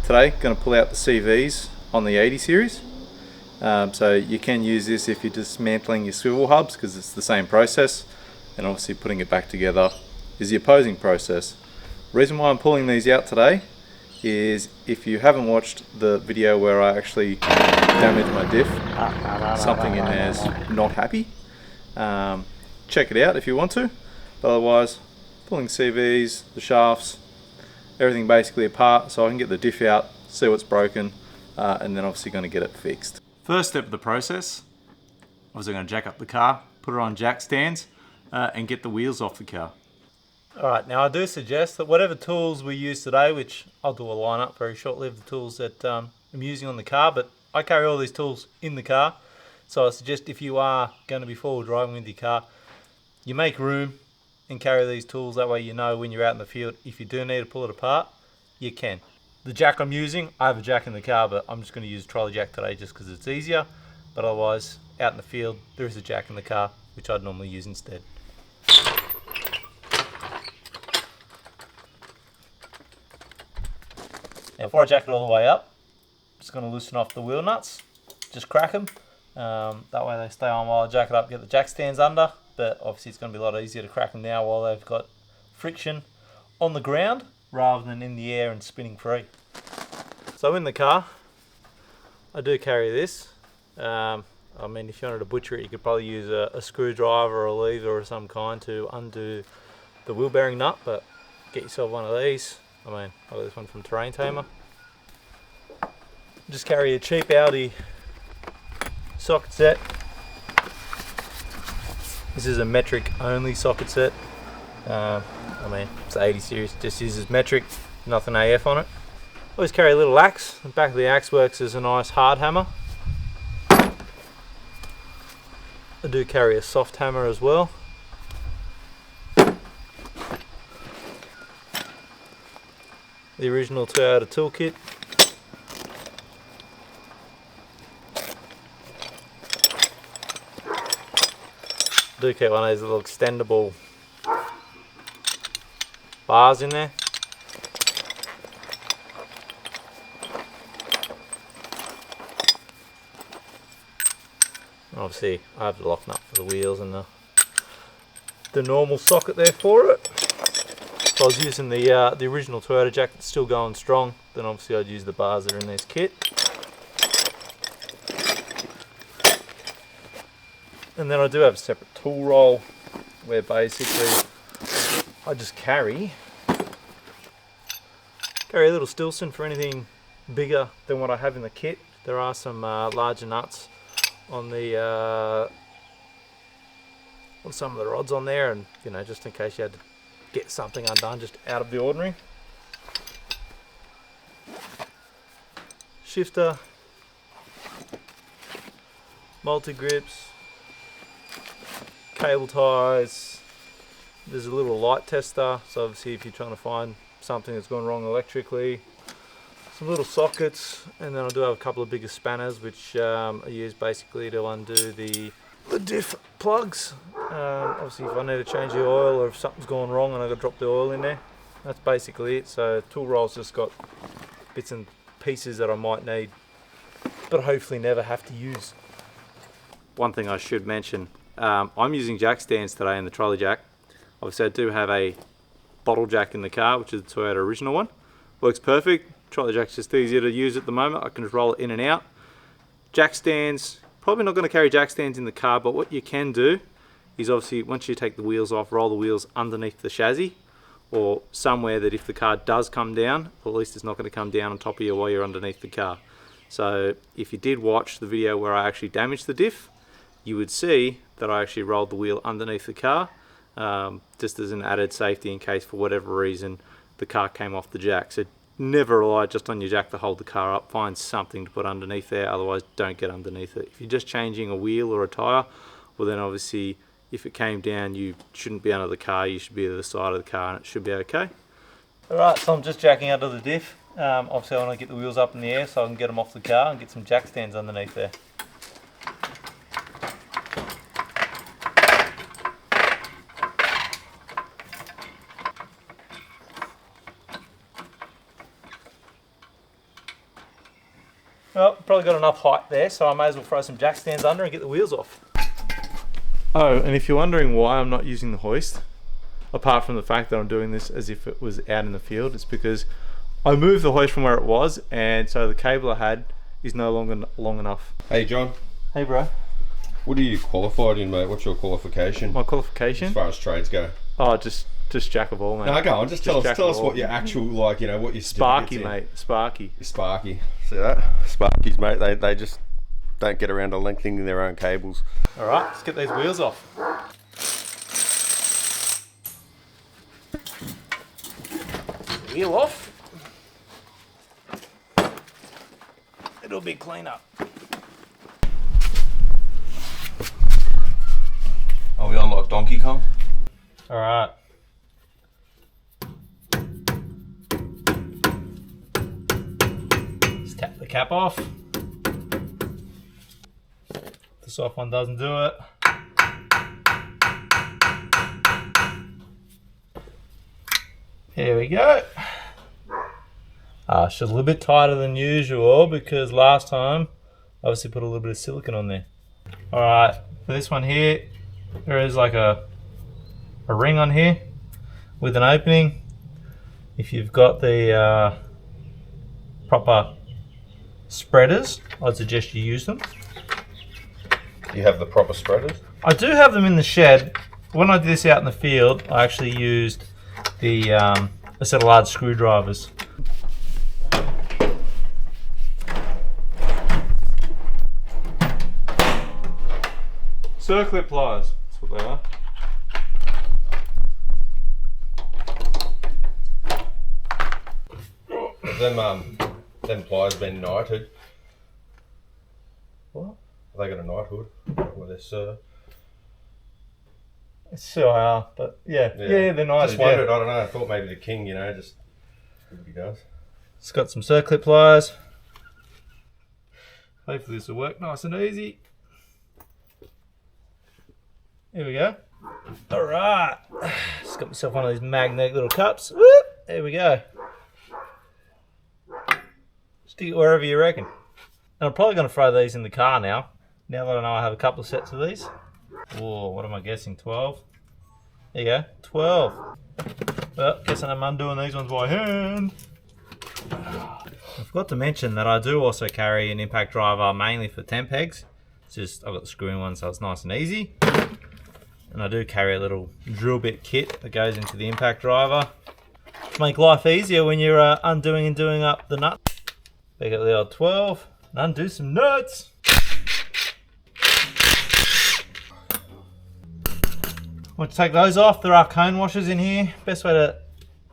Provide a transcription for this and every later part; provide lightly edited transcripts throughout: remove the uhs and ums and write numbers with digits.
today going to pull out the CVs on the 80 series. So you can use this if you're dismantling your swivel hubs, because it's the same process, and obviously putting it back together is the opposing process. The reason why I'm pulling these out today is, if you haven't watched the video where I actually damaged my diff, something in there's not happy, check it out if you want to. But otherwise, pulling CVs, the shafts, everything basically apart so I can get the diff out, see what's broken, and then obviously going to get it fixed. First step of the process, obviously going to jack up the car, put it on jack stands, and get the wheels off the car. Alright, now I do suggest that whatever tools we use today, which I'll do a lineup very shortly of the tools that I'm using on the car, but I carry all these tools in the car, so I suggest if you are going to be forward driving with your car, you make room and carry these tools. That way you know when you're out in the field, if you do need to pull it apart, you can. The jack I'm using, I have a jack in the car, but I'm just going to use a trolley jack today just because it's easier. But otherwise, out in the field, there is a jack in the car, which I'd normally use instead. Now before I jack it all the way up, I'm just going to loosen off the wheel nuts, just crack them. That way they stay on while I jack it up, get the jack stands under. But obviously it's going to be a lot easier to crack them now while they've got friction on the ground rather than in the air and spinning free. So in the car, I do carry this. I mean, if you wanted to butcher it, you could probably use a screwdriver or a lever of some kind to undo the wheel bearing nut, but get yourself one of these. I mean, I got this one from Terrain Tamer. Just carry a cheap Audi socket set. This is a metric only socket set. I mean, it's the 80 series, just uses metric, nothing AF on it. Always carry a little axe. The back of the axe works as a nice hard hammer. I do carry a soft hammer as well. The original Toyota toolkit. Do keep one of these little extendable bars in there. Obviously I have the lock nut for the wheels and the normal socket there for it. If I was using the original Toyota jack that's still going strong, then obviously I'd use the bars that are in this kit. And then I do have a separate tool roll where basically I just carry a little Stilson for anything bigger than what I have in the kit. There are some larger nuts on the on some of the rods on there, and you know, just in case you had to get something undone just out of the ordinary. Shifter, multi-grips, cable ties. There's a little light tester, so obviously if you're trying to find something that's gone wrong electrically. Some little sockets, and then I do have a couple of bigger spanners which I use basically to undo the diff plugs. Obviously if I need to change the oil or if something's gone wrong and I've got to drop the oil in there, that's basically it. So tool roll's just got bits and pieces that I might need, but hopefully never have to use. One thing I should mention, I'm using jack stands today in the trolley jack. Obviously I do have a bottle jack in the car, which is the Toyota original one. Works perfect. Trolley jack's just easier to use at the moment. I can just roll it in and out. Jack stands, probably not going to carry jack stands in the car, but what you can do is obviously once you take the wheels off, roll the wheels underneath the chassis or somewhere that if the car does come down, or at least it's not going to come down on top of you while you're underneath the car. So if you did watch the video where I actually damaged the diff, you would see that I actually rolled the wheel underneath the car, just as an added safety in case for whatever reason the car came off the jack. So never rely just on your jack to hold the car up. Find something to put underneath there, otherwise don't get underneath it. If you're just changing a wheel or a tyre, well then obviously if it came down you shouldn't be under the car, you should be at the side of the car and it should be okay. Alright, so I'm just jacking under the diff. Obviously I want to get the wheels up in the air so I can get them off the car and get some jack stands underneath there. Well, probably got enough height there, so I may as well throw some jack stands under and get the wheels off. Oh, and if you're wondering why I'm not using the hoist, apart from the fact that I'm doing this as if it was out in the field, it's because I moved the hoist from where it was, and so the cable I had is no longer long enough. Hey John. Hey bro. What are you qualified in, mate? What's your qualification? My qualification? As far as trades go. Oh, just jack of all, mate. No, go on. Just tell us what your actual, like, you know, what your Sparky, mate. Sparky. Sparky. See that? Sparkies, mate. They just don't get around to lengthening their own cables. All right, let's get these wheels off. Wheel off. It'll be clean up. Are we on like Donkey Kong? All right. Let's tap the cap off. The soft one doesn't do it. Here we go. It's just a little bit tighter than usual because last time obviously put a little bit of silicone on there. All right, for this one here, there is like a ring on here with an opening. If you've got the proper spreaders, I'd suggest you use them. You have the proper spreaders? I do have them in the shed. When I did this out in the field, I actually used the a set of large screwdrivers. Circlip pliers, that's what they are. Them pliers been knighted. What? Have they got a knighthood? With this, Sure are, but yeah, they're nice. Just wondered, I don't know, I thought maybe the king, you know, just do what he does. It's got some circlip pliers. Hopefully this will work nice and easy. Here we go. All right, just got myself one of these magnetic little cups. Whoop, there we go. Stick it wherever you reckon. And I'm probably going to throw these in the car now that I know I have a couple of sets of these. Oh, what am I guessing? 12? There you go, 12. Well, guessing I'm undoing these ones by hand. I forgot to mention that I do also carry an impact driver mainly for 10 pegs. It's just, I've got the screw-in one, so it's nice and easy. And I do carry a little drill bit kit that goes into the impact driver to make life easier when you're undoing and doing up the nut. Pick up the old 12 and undo some nuts. Want to take those off? There are cone washers in here. Best way to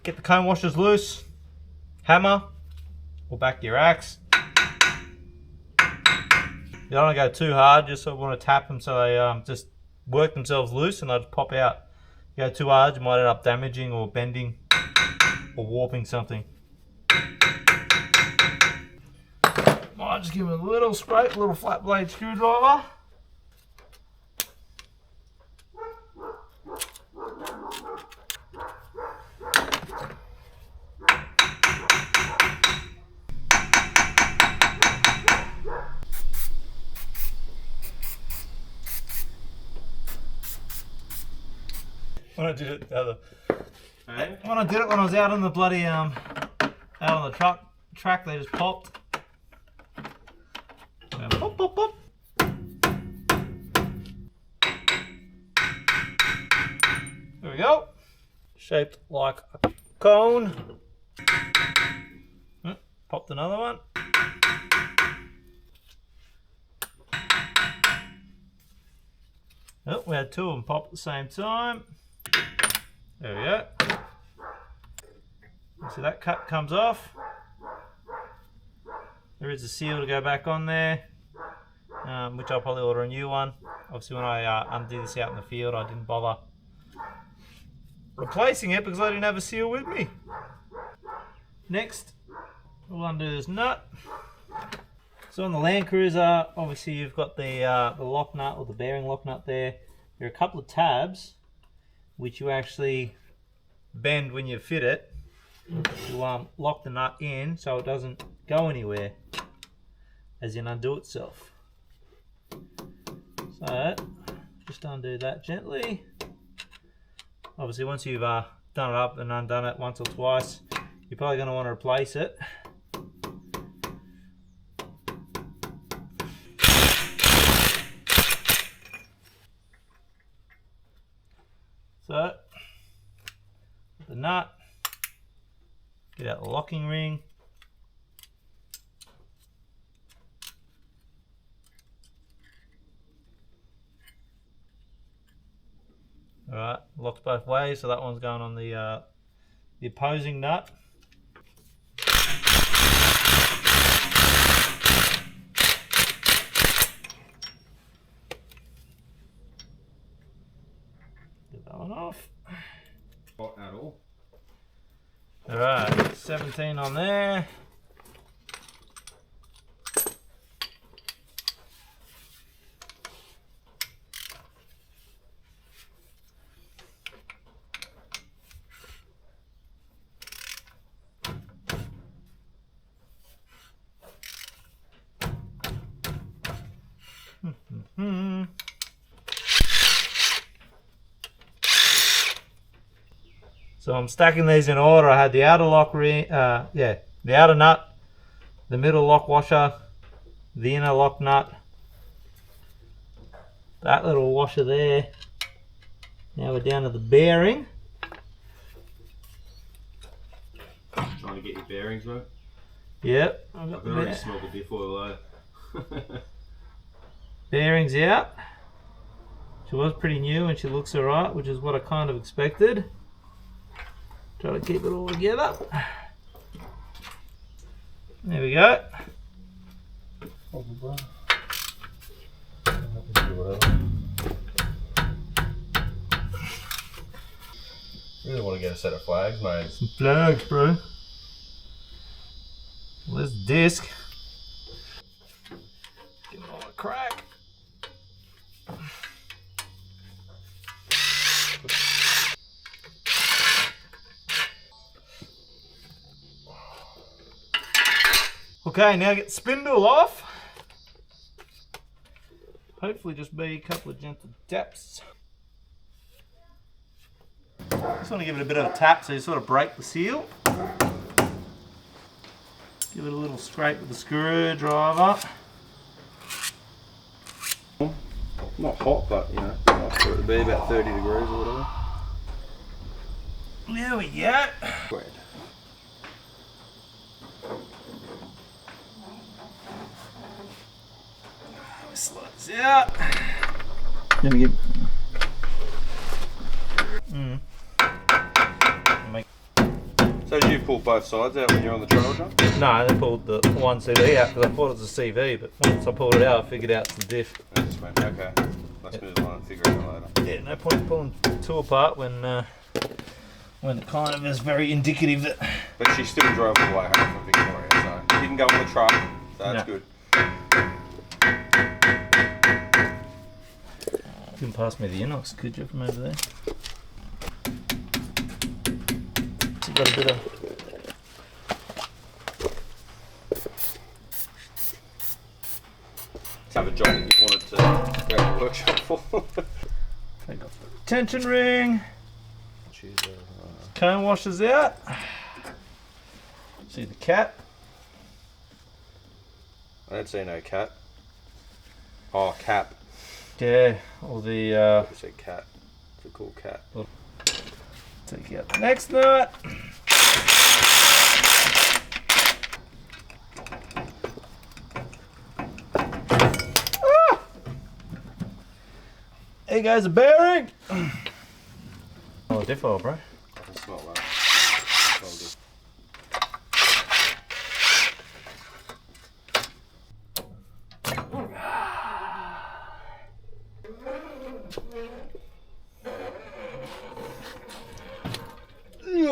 get the cone washers loose: hammer or back your axe. You don't want to go too hard, just sort of want to tap them so they just work themselves loose and they just pop out. You go too hard, you might end up damaging or bending or warping something. Might just give them a little scrape, a little flat blade screwdriver. When I did it when I was out on the bloody out on the track, they just popped. Pop, pop, pop. There we go. Shaped like a cone. Popped another one. Oh, we had two of them pop at the same time. There we go. See that cut comes off. There is a seal to go back on there, which I'll probably order a new one. Obviously when I undo this out in the field, I didn't bother replacing it because I didn't have a seal with me. Next, we'll undo this nut. So on the Landcruiser, obviously you've got the lock nut or the bearing lock nut there. There are a couple of tabs which you actually bend when you fit it to lock the nut in so it doesn't go anywhere. as in undo itself. So just undo that gently. Obviously once you've done it up and undone it once or twice, you're probably going to want to replace it. So the nut, get out the locking ring. Alright, locks both ways, so that one's going on the opposing nut. Get that one off. Not at all. Alright, 17 on there. So I'm stacking these in order. I had the outer lock ring, the outer nut, the middle lock washer, the inner lock nut, that little washer there. Now we're down to the bearing. Trying to get your bearings right. Yep, I can already smell the diff oil though. Bearings out. She was pretty new and she looks alright, which is what I kind of expected. Try to keep it all together. There we go. Really want to get a set of flags, mate. Some flags, bro. Well, this disc. Give it all a crack. Okay, now get the spindle off. Hopefully just be a couple of gentle taps. Just want to give it a bit of a tap so you sort of break the seal. Give it a little scrape with the screwdriver. Not hot, but you know, nice for it to be about 30 degrees or whatever. There we go. Great. Slides out. Let me get. So did you pull both sides out when you're on the trail jump? No, I only pulled the one CV out because I thought it was a CV, but once I pulled it out, I figured out it's the diff. I just went, okay, let's move on and figure it out later. Yeah, no point pulling two apart when it kind of is very indicative that. But she still drove all the way home from Victoria, so didn't go on the truck, so that's good. You can pass me the inox, could you, from over there? So got a bit of. Have a job that you wanted to go to the workshop for. Take off the tension ring. Cone washers out. See the cat. I don't see no cat. Oh, cap. Yeah, or the. I said cat. It's a cool cat. Take out the next nut. Ah! There goes a bearing. Oh, diff oil, bro. I can smell that.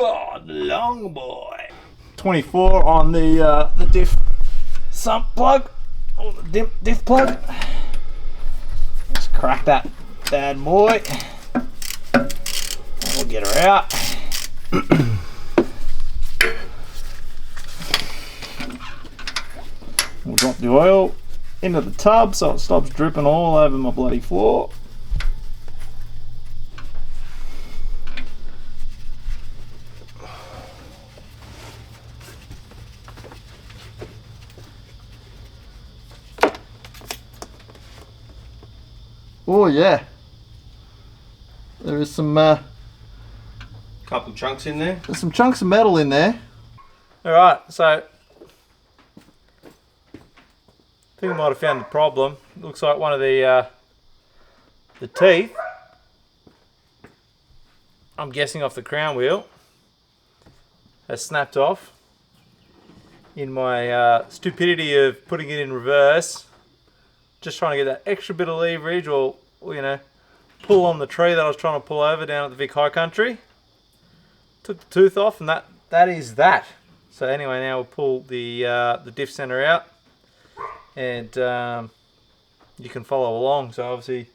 Oh, long boy. 24 on the diff sump plug, or the diff plug. Let's crack that bad boy. We'll get her out. We'll drop the oil into the tub so it stops dripping all over my bloody floor. Oh yeah, there is some Couple chunks in there. there's some chunks of metal in there. All right, so I think I might have found the problem. It looks like one of the teeth, I'm guessing off the crown wheel, has snapped off. In my stupidity of putting it in reverse, just trying to get that extra bit of leverage, or you know, pull on the tree that I was trying to pull over down at the Vic High Country. Took the tooth off, and that is that. So anyway, now we'll pull the diff center out, and you can follow along. So obviously,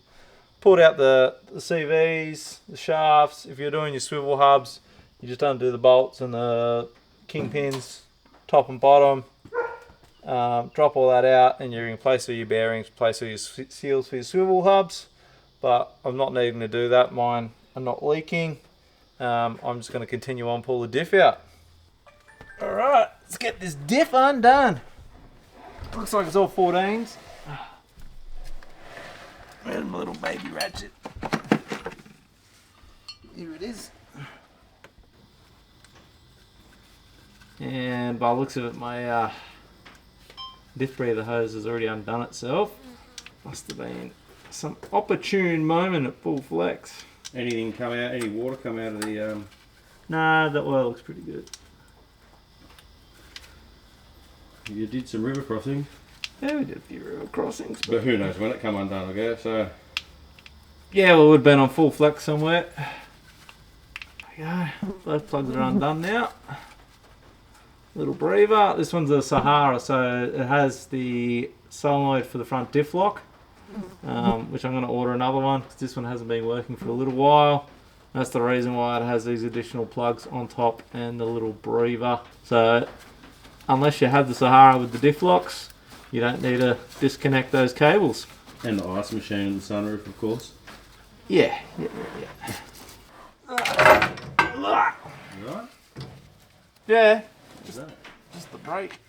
pulled out the CVs, the shafts. If you're doing your swivel hubs, you just undo the bolts and the kingpins, top and bottom. Drop all that out, and you're in place all your bearings, place all your seals for your swivel hubs. But I'm not needing to do that. Mine are not leaking. I'm just going to continue on, pull the diff out. Alright, let's get this diff undone. Looks like it's all 14s. Where's my little baby ratchet? Here it is. And by the looks of it, my diff breather hose has already undone itself. Must have been some opportune moment at full flex. Anything come out? Any water come out of the? Nah, the oil looks pretty good. You did some river crossing. Yeah, we did a few river crossings. But who knows when it come undone, I guess. So. Yeah, well, it would have been on full flex somewhere. There we go. Both plugs are undone now. Little breather. This one's a Sahara, so it has the solenoid for the front diff lock, which I'm going to order another one because this one hasn't been working for a little while. That's the reason why it has these additional plugs on top and the little breather. So unless you have the Sahara with the diff locks, you don't need to disconnect those cables. And the ice machine and the sunroof, of course. Yeah. Right? Yeah. Just the brake.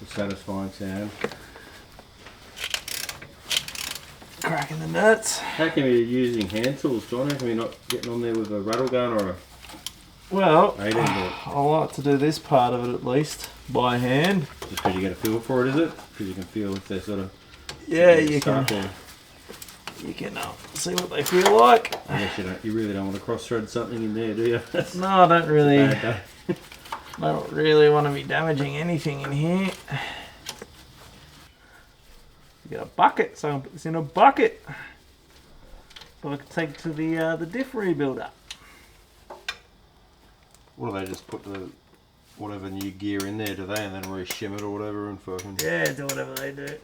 Satisfying sound. Cracking the nuts. How come you're using hand tools, John? How come you're not getting on there with a rattle gun or a Well, 18 bolt? I like to do this part of it at least by hand. Just because you get a feel for it, is it? Because you can feel if they're sort of... Yeah, you can see what they feel like. I guess you really don't want to cross-thread something in there, do you? No, I don't really. Bad day. I don't really want to be damaging anything in here. Get a bucket, so I'm gonna put this in a bucket so I can take to the diff rebuilder. What do they just put the whatever new gear in there, do they, and then re-shim it or whatever and fucking... Yeah, do whatever they do.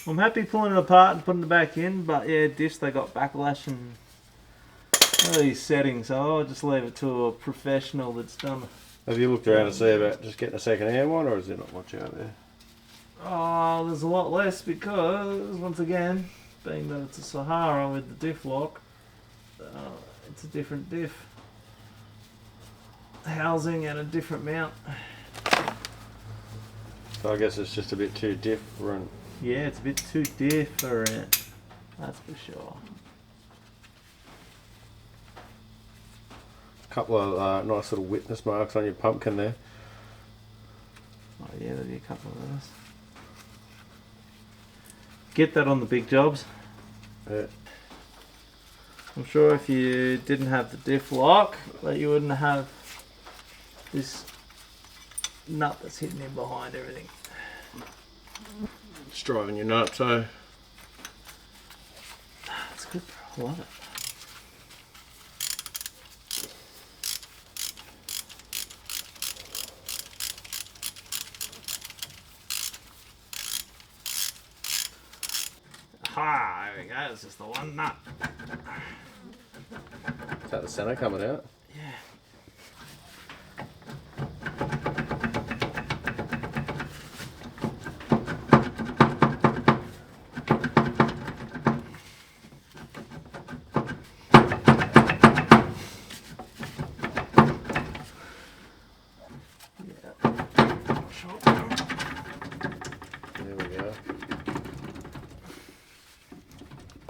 I'm happy pulling it apart and putting it back in, but yeah, diffs, they got backlash and all these settings, so I'll just leave it to a professional that's done it. Have you looked around to see about just getting a second-hand one, or is there not much out there? Oh, there's a lot less because, once again, being that it's a Sahara with the diff lock, it's a different diff housing and a different mount. So I guess it's just a bit too different. Yeah, it's a bit too different, that's for sure. A couple of nice little witness marks on your pumpkin there. Oh yeah, there'll be a couple of those. Get that on the big jobs. Yeah. I'm sure if you didn't have the diff lock, that you wouldn't have this nut that's hidden in behind everything. It's driving you nuts, so... It's good, I love it. There we go, it's just the one nut. Is that the centre coming out? Yeah. There we go.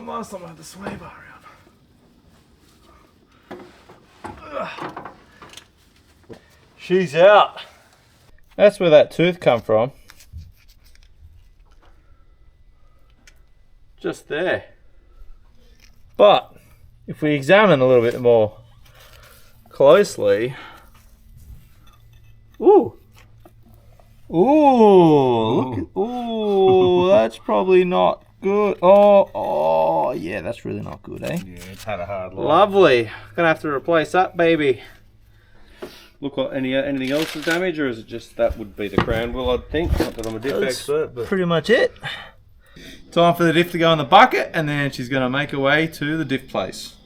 Last time I had the sway bar around. She's out. That's where that tooth come from. Just there. But if we examine a little bit more closely, ooh, look, ooh, that's probably not good. Oh, yeah, that's really not good, eh? Yeah, it's had a hard life. Lovely. Gonna have to replace that baby. Look, what, anything else is damaged, or is it just that would be the crown wheel, I'd think? Not that I'm a diff expert, but Pretty much it. Time for the diff to go in the bucket, and then she's gonna make her way to the diff place.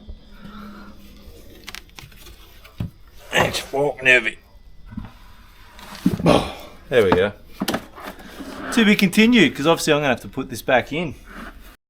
It's fucking heavy. Oh, there we go. To be continued, because obviously I'm gonna have to put this back in.